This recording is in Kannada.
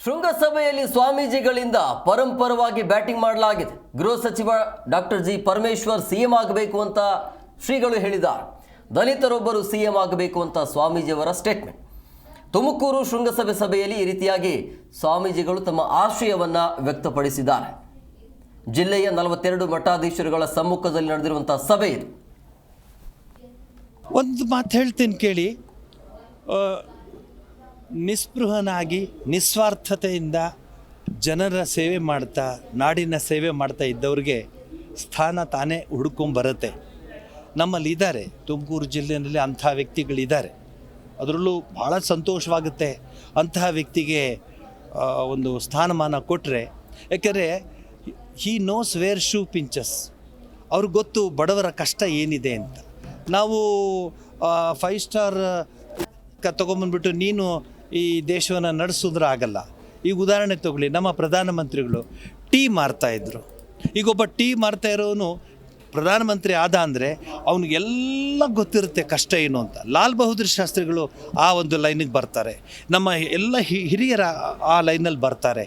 ಶೃಂಗಸಭೆಯಲ್ಲಿ ಸ್ವಾಮೀಜಿಗಳಿಂದ ಪರಂಪರವಾಗಿ ಬ್ಯಾಟಿಂಗ್ ಮಾಡಲಾಗಿದೆ. ಗೃಹ ಸಚಿವ ಡಾಕ್ಟರ್ ಜಿ ಪರಮೇಶ್ವರ್ ಸಿಎಂ ಆಗಬೇಕು ಅಂತ ಶ್ರೀಗಳು ಹೇಳಿದ್ದಾರೆ. ದಲಿತರೊಬ್ಬರು ಸಿಎಂ ಆಗಬೇಕು ಅಂತ ಸ್ವಾಮೀಜಿಯವರ ಸ್ಟೇಟ್ಮೆಂಟ್. ತುಮಕೂರು ಶೃಂಗಸಭೆ ಸಭೆಯಲ್ಲಿ ಈ ರೀತಿಯಾಗಿ ಸ್ವಾಮೀಜಿಗಳು ತಮ್ಮ ಆಶಯವನ್ನು ವ್ಯಕ್ತಪಡಿಸಿದ್ದಾರೆ. ಜಿಲ್ಲೆಯ 42 ಮಠಾಧೀಶರುಗಳ ಸಮ್ಮುಖದಲ್ಲಿ ನಡೆದಿರುವಂತಹ ಸಭೆ ಇದು. ಒಂದು ಮಾತು ಹೇಳ್ತೀನಿ ಕೇಳಿ. ನಿಸ್ಪೃಹನಾಗಿ ನಿಸ್ವಾರ್ಥತೆಯಿಂದ ಜನರ ಸೇವೆ ಮಾಡ್ತಾ ನಾಡಿನ ಸೇವೆ ಮಾಡ್ತಾ ಇದ್ದವ್ರಿಗೆ ಸ್ಥಾನ ತಾನೇ ಹುಡ್ಕೊಂಬರುತ್ತೆ. ನಮ್ಮಲ್ಲಿ ಇದ್ದಾರೆ, ತುಮಕೂರು ಜಿಲ್ಲೆಯಲ್ಲಿ ಅಂಥ ವ್ಯಕ್ತಿಗಳಿದ್ದಾರೆ. ಅದರಲ್ಲೂ ಭಾಳ ಸಂತೋಷವಾಗುತ್ತೆ ಅಂತಹ ವ್ಯಕ್ತಿಗೆ ಒಂದು ಸ್ಥಾನಮಾನ ಕೊಟ್ಟರೆ. ಯಾಕೆಂದರೆ ಹೀ ನೋಸ್ ವೇರ್ ಶೂ ಪಿಂಚಸ್. ಅವ್ರಿಗೆ ಗೊತ್ತು ಬಡವರ ಕಷ್ಟ ಏನಿದೆ ಅಂತ. ನಾವು 5 ಸ್ಟಾರ್ ತೊಗೊಂಬಂದ್ಬಿಟ್ಟು ನೀನು ಈ ದೇಶವನ್ನು ನಡೆಸಿದ್ರೆ ಆಗಲ್ಲ. ಈಗ ಉದಾಹರಣೆ ತಗೊಳ್ಳಿ, ನಮ್ಮ ಪ್ರಧಾನಮಂತ್ರಿಗಳು ಟೀ ಮಾರ್ತಾಯಿದ್ರು. ಈಗ ಒಬ್ಬ ಟೀ ಮಾರ್ತಾ ಇರೋನು ಪ್ರಧಾನಮಂತ್ರಿ ಆದ ಅಂದರೆ ಅವನಿಗೆಲ್ಲ ಗೊತ್ತಿರುತ್ತೆ ಕಷ್ಟ ಏನು ಅಂತ. ಲಾಲ್ ಬಹದ್ದೂರ್ ಶಾಸ್ತ್ರಿಗಳು ಆ ಒಂದು ಲೈನಿಗೆ ಬರ್ತಾರೆ. ನಮ್ಮ ಎಲ್ಲ ಹಿರಿಯರ ಆ ಲೈನಲ್ಲಿ ಬರ್ತಾರೆ.